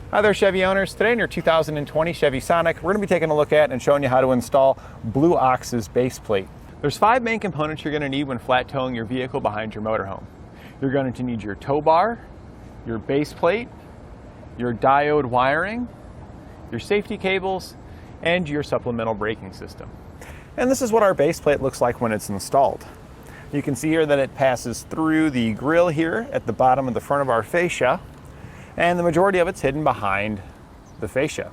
Hi there, Chevy owners. Today in your 2020 Chevy Sonic, we're going to be taking a look at and showing you how to install Blue Ox's base plate. There's 5 main components you're going to need when flat towing your vehicle behind your motorhome. You're going to need your tow bar, your base plate, your diode wiring, your safety cables, and your supplemental braking system. And this is what our base plate looks like when it's installed. You can see here that it passes through the grill here at the bottom of the front of our fascia, and the majority of it's hidden behind the fascia.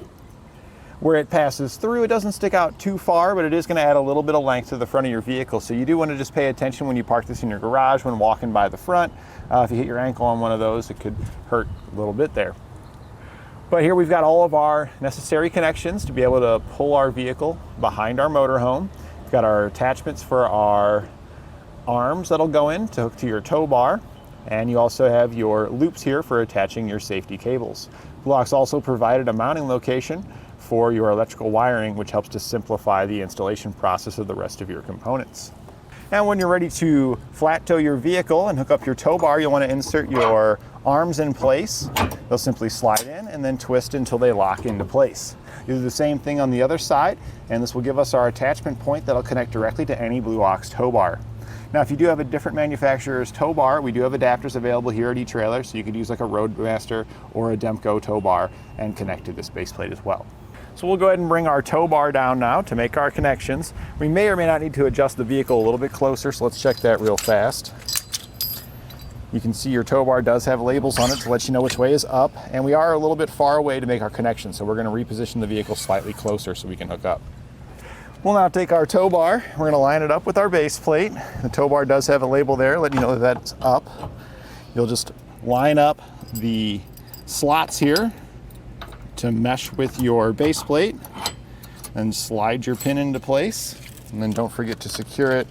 Where it passes through, it doesn't stick out too far, but it is going to add a little bit of length to the front of your vehicle. So you do want to just pay attention when you park this in your garage, when walking by the front. If you hit your ankle on one of those, it could hurt a little bit there. But here we've got all of our necessary connections to be able to pull our vehicle behind our motorhome. We've got our attachments for our arms that'll go in to hook to your tow bar. And you also have your loops here for attaching your safety cables. Blue Ox also provided a mounting location for your electrical wiring, which helps to simplify the installation process of the rest of your components. And when you're ready to flat tow your vehicle and hook up your tow bar, you'll want to insert your arms in place. They'll simply slide in and then twist until they lock into place. You do the same thing on the other side, and this will give us our attachment point that'll connect directly to any Blue Ox tow bar. Now, if you do have a different manufacturer's tow bar, we do have adapters available here at etrailer, so you could use like a Roadmaster or a Demco tow bar and connect to this base plate as well. So we'll go ahead and bring our tow bar down now to make our connections. We may or may not need to adjust the vehicle a little bit closer, so let's check that real fast. You can see your tow bar does have labels on it to let you know which way is up, and we are a little bit far away to make our connection, so we're going to reposition the vehicle slightly closer so we can hook up. We'll now take our tow bar, we're going to line it up with our base plate. The tow bar does have a label there letting you know that that's up. You'll just line up the slots here to mesh with your base plate and slide your pin into place, and then don't forget to secure it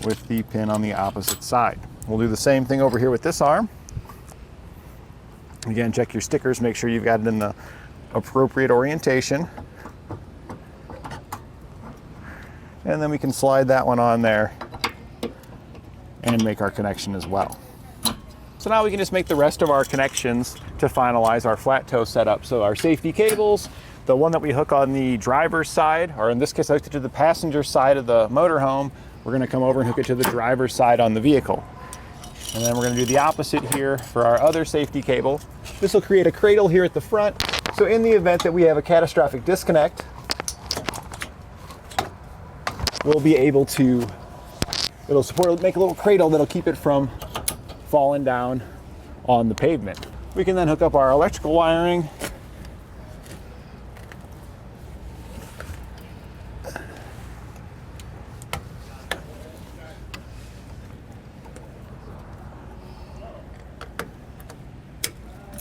with the pin on the opposite side. We'll do the same thing over here with this arm. Again, check your stickers, make sure you've got it in the appropriate orientation. And then we can slide that one on there and make our connection as well. So now we can just make the rest of our connections to finalize our flat tow setup. So our safety cables, the one that we hook on the driver's side, or in this case I hooked it to the passenger side of the motorhome, we're going to come over and hook it to the driver's side on the vehicle. And then we're going to do the opposite here for our other safety cable. This will create a cradle here at the front. So in the event that we have a catastrophic disconnect, we'll be able to, make a little cradle that'll keep it from falling down on the pavement. We can then hook up our electrical wiring.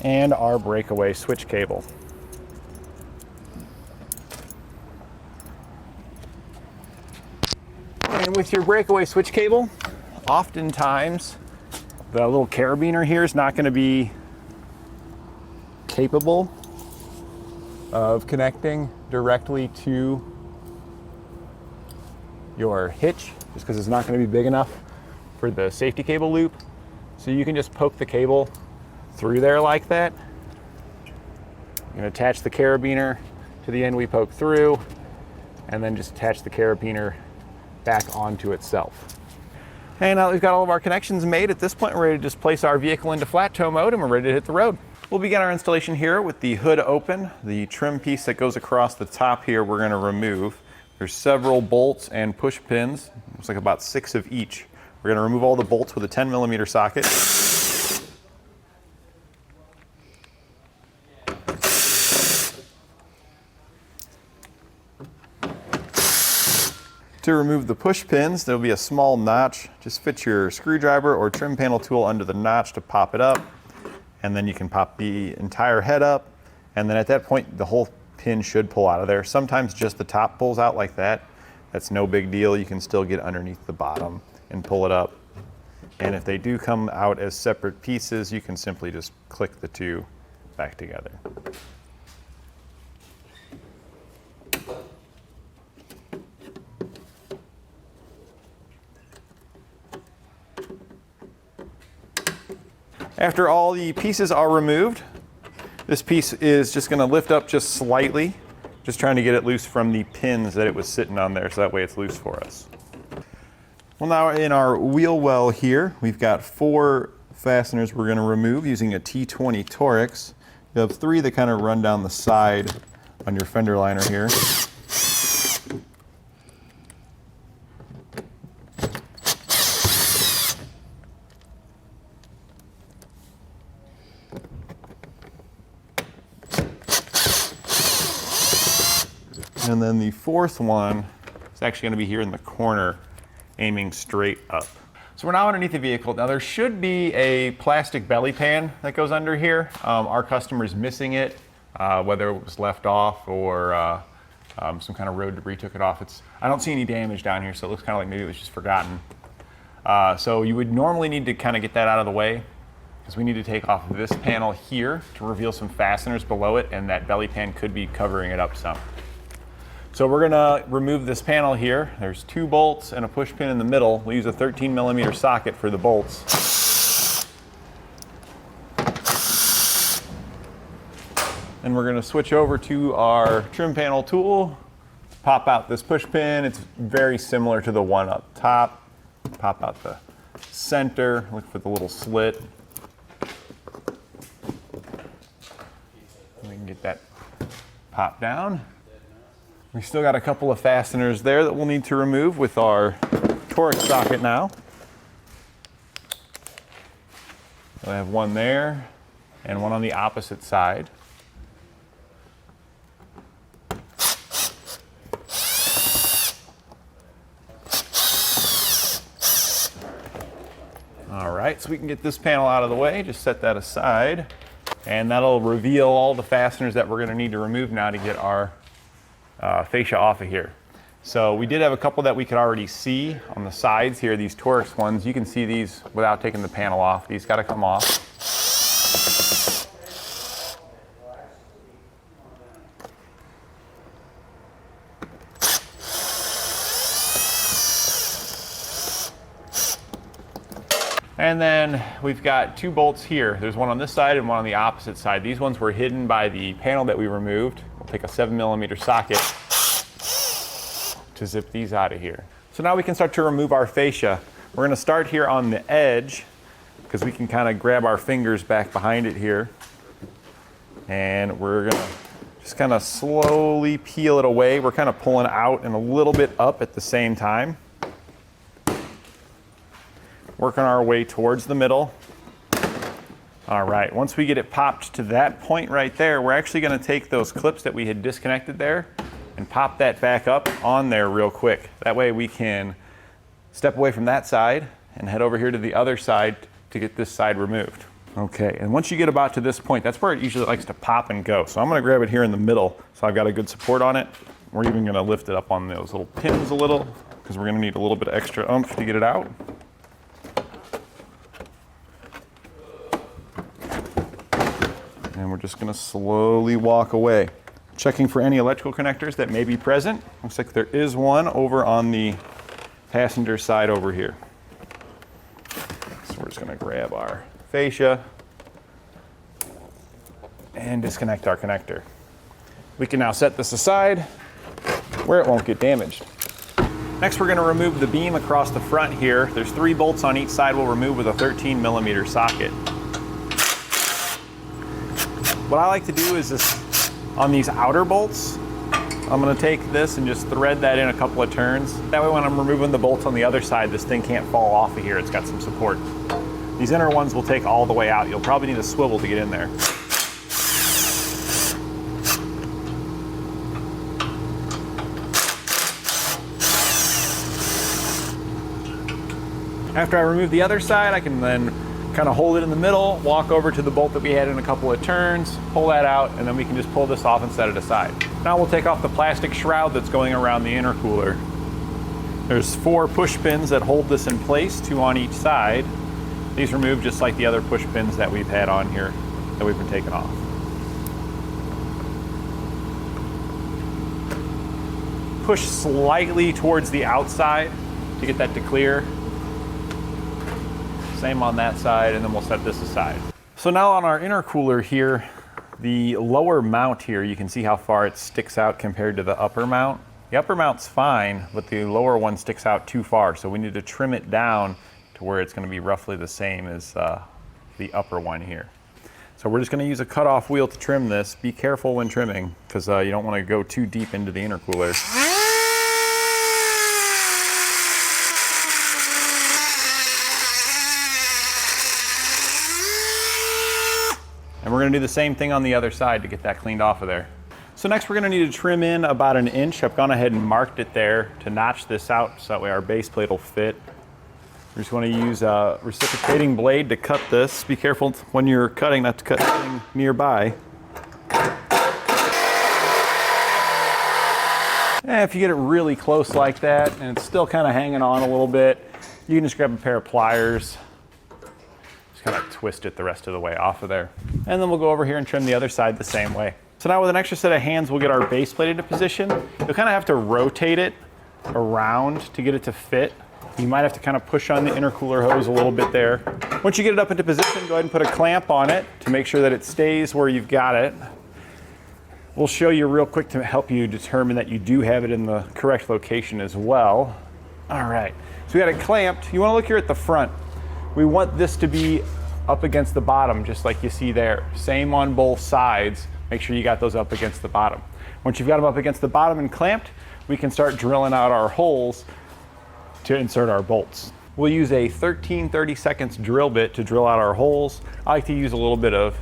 And our breakaway switch cable. And with your breakaway switch cable, oftentimes the little carabiner here is not going to be capable of connecting directly to your hitch, just because it's not going to be big enough for the safety cable loop. So you can just poke the cable through there like that. You can attach the carabiner to the end we poke through, and then just attach the carabiner back onto itself. And now that we've got all of our connections made, at this point we're ready to just place our vehicle into flat tow mode and we're ready to hit the road. We'll begin our installation here with the hood open. The trim piece that goes across the top here we're going to remove. There's several bolts and push pins. Looks like about 6 of each. We're going to remove all the bolts with a 10mm socket. To remove the push pins, there'll be a small notch. Just fit your screwdriver or trim panel tool under the notch to pop it up. And then you can pop the entire head up. And then at that point, the whole pin should pull out of there. Sometimes just the top pulls out like that. That's no big deal. You can still get underneath the bottom and pull it up. And if they do come out as separate pieces, you can simply just click the two back together. After all the pieces are removed, This piece is just gonna lift up just slightly, just trying to get it loose from the pins that it was sitting on there, so that way it's loose for us. Well, now in our wheel well here, we've got 4 fasteners we're gonna remove using a T20 Torx. You have 3 that kind of run down the side on your fender liner here. And then the 4th one is actually going to be here in the corner, aiming straight up. So we're now underneath the vehicle. Now there should be a plastic belly pan that goes under here. Our customer's missing it, whether it was left off or some kind of road debris took it off. I don't see any damage down here, so it looks kind of like maybe it was just forgotten. So you would normally need to kind of get that out of the way, because we need to take off this panel here to reveal some fasteners below it, and that belly pan could be covering it up some. So we're gonna remove this panel here. There's 2 bolts and a push pin in the middle. We'll use a 13mm socket for the bolts. And we're gonna switch over to our trim panel tool, pop out this push pin. It's very similar to the one up top. Pop out the center, look for the little slit. We can get that popped down. We still got a couple of fasteners there that we'll need to remove with our Torx socket now. I have one there and one on the opposite side. All right, so we can get this panel out of the way, just set that aside, and that'll reveal all the fasteners that we're gonna need to remove now to get our fascia off of here. So we did have a couple that we could already see on the sides here, these Torx ones. You can see these without taking the panel off. These gotta come off. And then we've got 2 bolts here. There's one on this side and one on the opposite side. These ones were hidden by the panel that we removed. We'll take a 7mm socket to zip these out of here. So now we can start to remove our fascia. We're gonna start here on the edge, because we can kind of grab our fingers back behind it here. And we're gonna just kind of slowly peel it away. We're kind of pulling out and a little bit up at the same time. Working our way towards the middle. All right, once we get it popped to that point right there, we're actually gonna take those clips that we had disconnected there and pop that back up on there real quick. That way we can step away from that side and head over here to the other side to get this side removed. Okay, and once you get about to this point, that's where it usually likes to pop and go. So I'm gonna grab it here in the middle so I've got a good support on it. We're even gonna lift it up on those little pins a little, because we're gonna need a little bit of extra oomph to get it out. And we're just gonna slowly walk away. Checking for any electrical connectors that may be present. Looks like there is one over on the passenger side over here. So we're just gonna grab our fascia and disconnect our connector. We can now set this aside where it won't get damaged. Next, we're gonna remove the beam across the front here. There's 3 bolts on each side we'll remove with a 13mm socket. What I like to do is this, on these outer bolts, I'm gonna take this and just thread that in a couple of turns. That way when I'm removing the bolts on the other side, this thing can't fall off of here. It's got some support. These inner ones will take all the way out. You'll probably need a swivel to get in there. After I remove the other side, I can then kind of hold it in the middle, walk over to the bolt that we had in a couple of turns, pull that out, and then we can just pull this off and set it aside. Now we'll take off the plastic shroud that's going around the intercooler. There's 4 push pins that hold this in place, 2 on each side. These remove just like the other push pins that we've had on here that we've been taking off. Push slightly towards the outside to get that to clear. Same on that side, and then we'll set this aside. So now on our intercooler here, The lower mount here, you can see how far it sticks out compared to the upper mount. The upper mount's fine, but the lower one sticks out too far, so we need to trim it down to where it's going to be roughly the same as the upper one here. So we're just going to use a cutoff wheel to trim this. Be careful when trimming, because you don't want to go too deep into the intercooler. And we're going to do the same thing on the other side to get that cleaned off of there. So next we're going to need to trim in about 1 inch. I've gone ahead and marked it there to notch this out so that way our base plate will fit. We just want to use a reciprocating blade to cut this. Be careful when you're cutting not to cut anything nearby. And if you get it really close like that and it's still kind of hanging on a little bit, you can just grab a pair of pliers. Just kind of twist it the rest of the way off of there. And then we'll go over here and trim the other side the same way. So now with an extra set of hands, we'll get our base plate into position. You'll kind of have to rotate it around to get it to fit. You might have to kind of push on the intercooler hose a little bit there. Once you get it up into position, go ahead and put a clamp on it to make sure that it stays where you've got it. We'll show you real quick to help you determine that you do have it in the correct location as well. All right, so we got it clamped. You want to look here at the front. We want this to be up against the bottom, just like you see there. Same on both sides. Make sure you got those up against the bottom. Once you've got them up against the bottom and clamped, we can start drilling out our holes to insert our bolts. We'll use a 13/32 drill bit to drill out our holes. I like to use a little bit of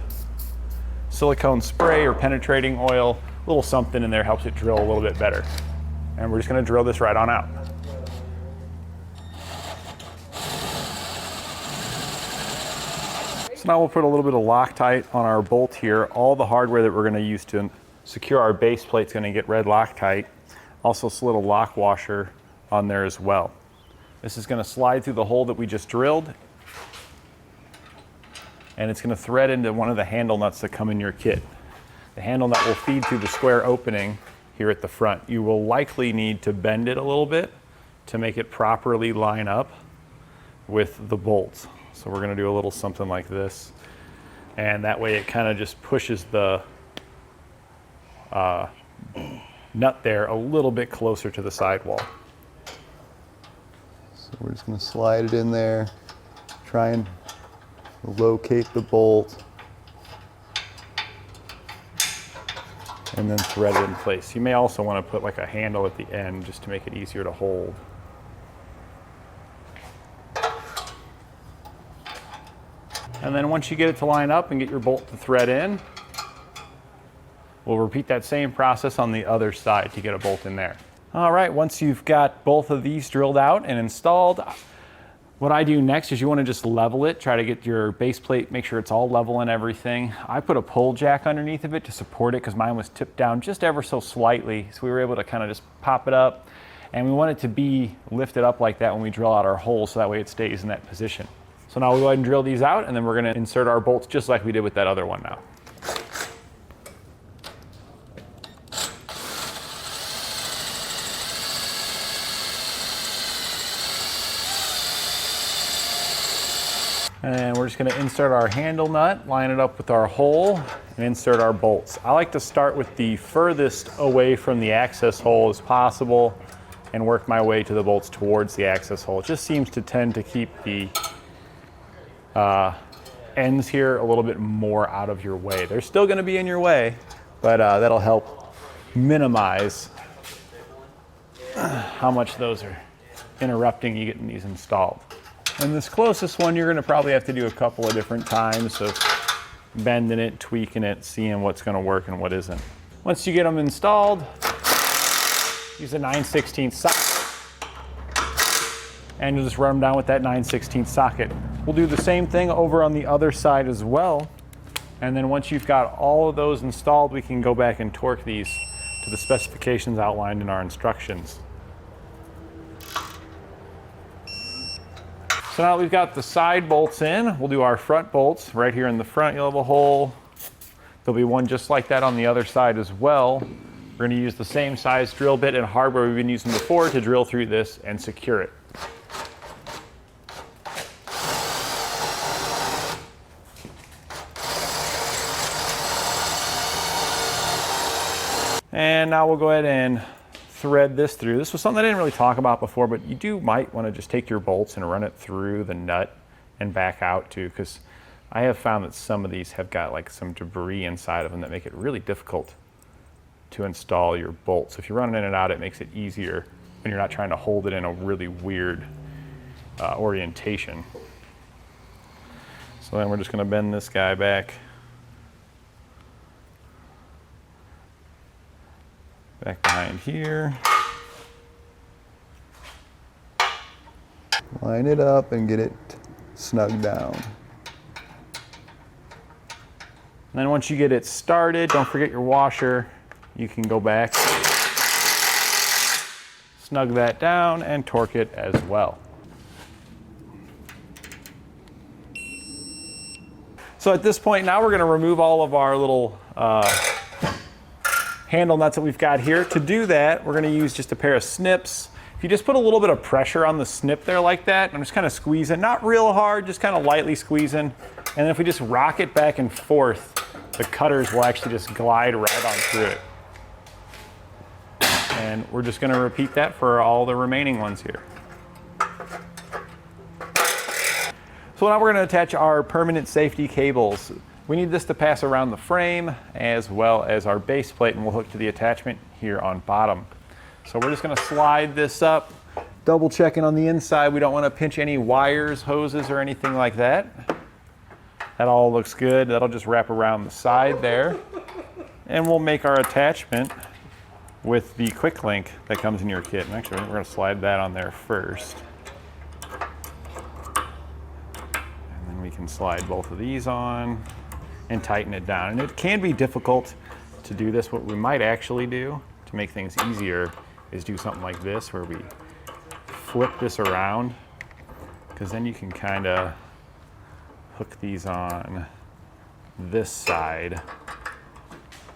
silicone spray or penetrating oil. A little something in there helps it drill a little bit better. And we're just going to drill this right on out. So now we'll put a little bit of Loctite on our bolt here. All the hardware that we're going to use to secure our base plate is going to get red Loctite. Also slid a lock washer on there as well. This is going to slide through the hole that we just drilled, and it's going to thread into one of the handle nuts that come in your kit. The handle nut will feed through the square opening here at the front. You will likely need to bend it a little bit to make it properly line up with the bolts. So we're going to do a little something like this, and that way it kind of just pushes the nut there a little bit closer to the sidewall. So we're just going to slide it in there, try and locate the bolt, and then thread it in place. You may also want to put like a handle at the end just to make it easier to hold. And then once you get it to line up and get your bolt to thread in, we'll repeat that same process on the other side to get a bolt in there. All right, once you've got both of these drilled out and installed, what I do next is you want to just level it, try to get your base plate, make sure it's all level and everything. I put a pull jack underneath of it to support it because mine was tipped down just ever so slightly. So we were able to kind of just pop it up, and we want it to be lifted up like that when we drill out our hole so that way it stays in that position. So now we'll go ahead and drill these out, and then we're going to insert our bolts just like we did with that other one now. And we're just going to insert our handle nut, line it up with our hole, and insert our bolts. I like to start with the furthest away from the access hole as possible and work my way to the bolts towards the access hole. It just seems to tend to keep the ends here a little bit more out of your way. They're still going to be in your way, but that'll help minimize how much those are interrupting you getting these installed. And this closest one, you're going to probably have to do a couple of different times of bending it, tweaking it, seeing what's going to work and what isn't. Once you get them installed, use a 9/16 socket, and you'll just run them down with that 9/16 socket. We'll do the same thing over on the other side as well. And then once you've got all of those installed, we can go back and torque these to the specifications outlined in our instructions. So now that we've got the side bolts in, we'll do our front bolts. Right here in the front, you'll have a hole. There'll be one just like that on the other side as well. We're going to use the same size drill bit and hardware we've been using before to drill through this and secure it. And now we'll go ahead and thread this through. This was something I didn't really talk about before, but you might want to just take your bolts and run it through the nut and back out too, because I have found that some of these have got like some debris inside of them that make it really difficult to install your bolts. So if you're running in and out, it makes it easier when you're not trying to hold it in a really weird orientation. So then we're just going to bend this guy back behind here. Line it up and get it snug down. And then once you get it started, don't forget your washer. You can go back, snug that down, and torque it as well. So at this point now we're going to remove all of our little handle nuts that we've got here. To do that, we're going to use just a pair of snips. If you just put a little bit of pressure on the snip there like that, I'm just kind of squeezing, not real hard, just kind of lightly squeezing. And then if we just rock it back and forth, the cutters will actually just glide right on through it. And we're just going to repeat that for all the remaining ones here. So now we're going to attach our permanent safety cables. We need this to pass around the frame as well as our base plate, and we'll hook to the attachment here on bottom. So we're just going to slide this up, double checking on the inside. We don't want to pinch any wires, hoses, or anything like that. That all looks good. That'll just wrap around the side there. And we'll make our attachment with the quick link that comes in your kit. And actually, we're going to slide that on there first. And then we can slide both of these on and tighten it down. And it can be difficult to do this. What we might actually do to make things easier is do something like this, where we flip this around, because then you can kind of hook these on this side,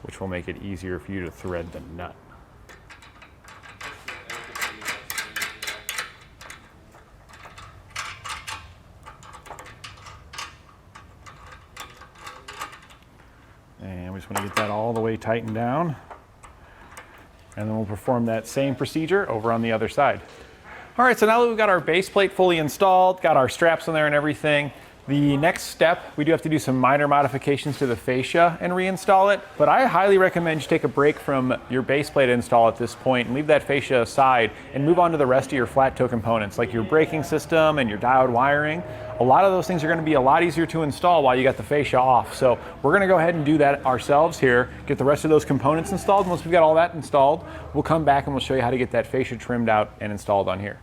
which will make it easier for you to thread the nut. And we just want to get that all the way tightened down. And then we'll perform that same procedure over on the other side. All right, so now that we've got our base plate fully installed, got our straps on there and everything, the next step, we do have to do some minor modifications to the fascia and reinstall it, but I highly recommend you take a break from your base plate install at this point and leave that fascia aside and move on to the rest of your flat toe components, like your braking system and your diode wiring. A lot of those things are going to be a lot easier to install while you got the fascia off. So we're going to go ahead and do that ourselves here, get the rest of those components installed. And once we've got all that installed, we'll come back and we'll show you how to get that fascia trimmed out and installed on here.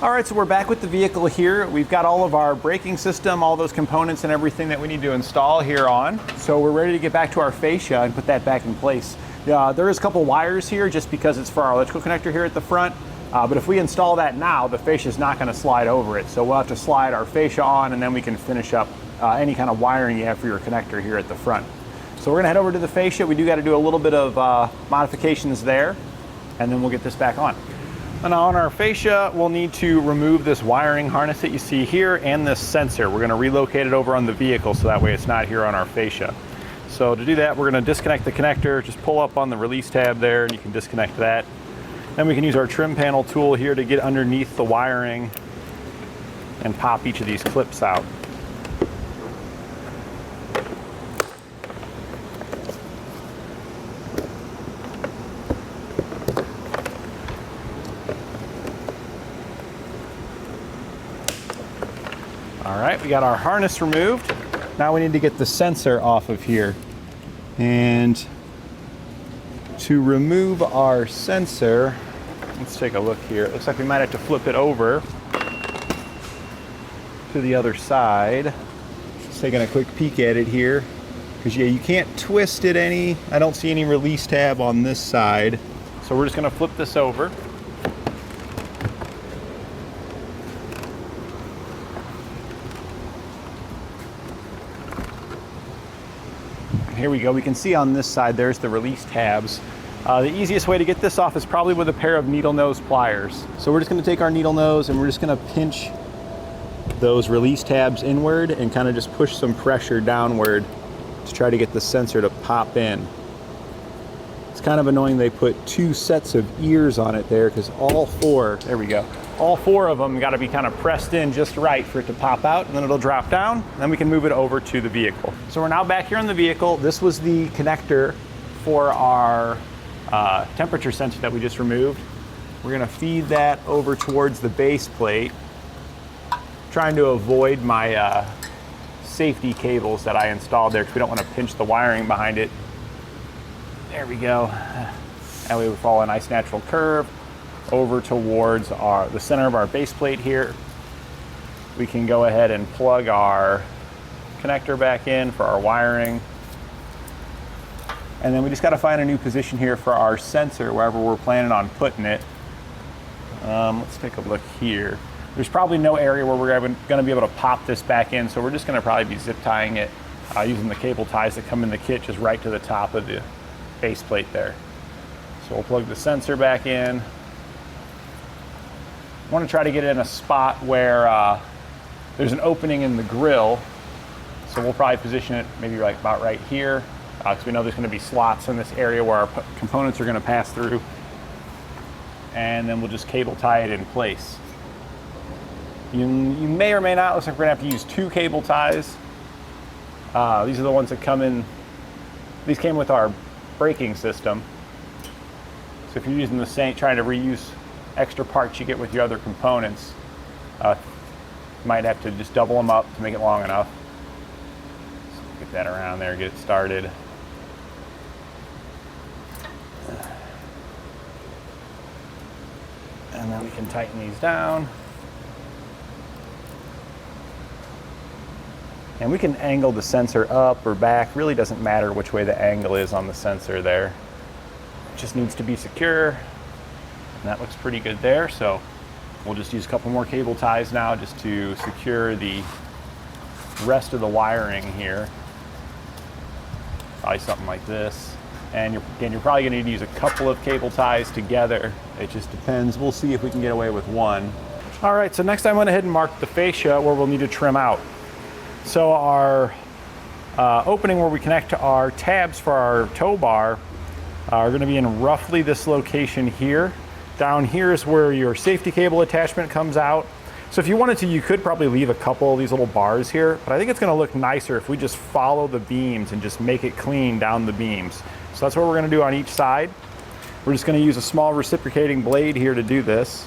All right, so we're back with the vehicle here. We've got all of our braking system, all those components and everything that we need to install here on. So we're ready to get back to our fascia and put that back in place. There is a couple wires here just because it's for our electrical connector here at the front. But if we install that now, the fascia is not going to slide over it. So we'll have to slide our fascia on, and then we can finish up any kind of wiring you have for your connector here at the front. So we're going to head over to the fascia. We do got to do a little bit of modifications there, and then we'll get this back on. And on our fascia, we'll need to remove this wiring harness that you see here and this sensor. We're going to relocate it over on the vehicle so that way it's not here on our fascia. So to do that, we're going to disconnect the connector. Just pull up on the release tab there and you can disconnect that. Then we can use our trim panel tool here to get underneath the wiring and pop each of these clips out. All right, we got our harness removed. Now we need to get the sensor off of here. And to remove our sensor, let's take a look here. It looks like we might have to flip it over to the other side. Just taking a quick peek at it here. Because yeah, you can't twist it any. I don't see any release tab on this side. So we're just gonna flip this over. Here we go. We can see on this side there's the release tabs. The easiest way to get this off is probably with a pair of needle nose pliers. So we're just going to take our needle nose and we're just going to pinch those release tabs inward and kind of just push some pressure downward to try to get the sensor to pop in. It's kind of annoying they put two sets of ears on it there, because all four, there we go, all four of them got to be kind of pressed in just right for it to pop out, and then it'll drop down, and then we can move it over to the vehicle. So we're now back here in the vehicle. This was the connector for our temperature sensor that we just removed. We're going to feed that over towards the base plate, trying to avoid my safety cables that I installed there, because we don't want to pinch the wiring behind it. There we go. That way we follow a nice natural curve over towards the center of our base plate here. We can go ahead and plug our connector back in for our wiring. And then we just got to find a new position here for our sensor, wherever we're planning on putting it. Let's take a look here. There's probably no area where we're going to be able to pop this back in, so we're just going to probably be zip tying it using the cable ties that come in the kit just right to the top of the base plate there. So we'll plug the sensor back in. I want to try to get it in a spot where there's an opening in the grill, so we'll probably position it maybe like about right here, because we know there's going to be slots in this area where our components are going to pass through, and then we'll just cable tie it in place. You may or may not, looks like we're going to have to use two cable ties. These are the ones that come in, these came with our braking system. So if you're using the same, trying to reuse extra parts you get with your other components, you might have to just double them up to make it long enough. So get that around there, get it started. And then we can tighten these down. And we can angle the sensor up or back. Really doesn't matter which way the angle is on the sensor there. It just needs to be secure. And that looks pretty good there. So we'll just use a couple more cable ties now just to secure the rest of the wiring here. Probably something like this. And you're probably going to need to use a couple of cable ties together. It just depends. We'll see if we can get away with one. All right, so next I went ahead and marked the fascia where we'll need to trim out. So our opening where we connect to our tabs for our tow bar are going to be in roughly this location here. Down here is where your safety cable attachment comes out. So if you wanted to, you could probably leave a couple of these little bars here, but I think it's going to look nicer if we just follow the beams and just make it clean down the beams. So that's what we're going to do on each side. We're just going to use a small reciprocating blade here to do this.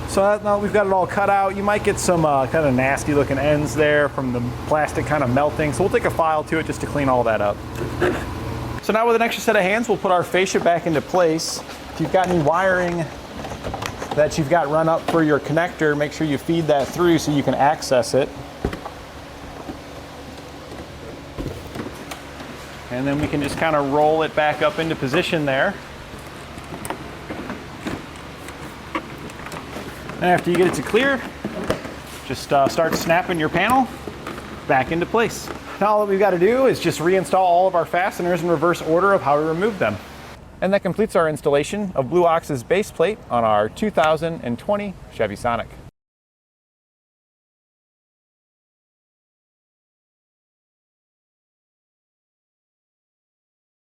So now we've got it all cut out. You might get some kind of nasty looking ends there from the plastic kind of melting. So we'll take a file to it just to clean all that up. So now with an extra set of hands, we'll put our fascia back into place. If you've got any wiring that you've got run up for your connector, make sure you feed that through so you can access it. And then we can just kind of roll it back up into position there. And after you get it to clear, just start snapping your panel back into place. Now all that we've got to do is just reinstall all of our fasteners in reverse order of how we removed them. And that completes our installation of Blue Ox's base plate on our 2020 Chevy Sonic.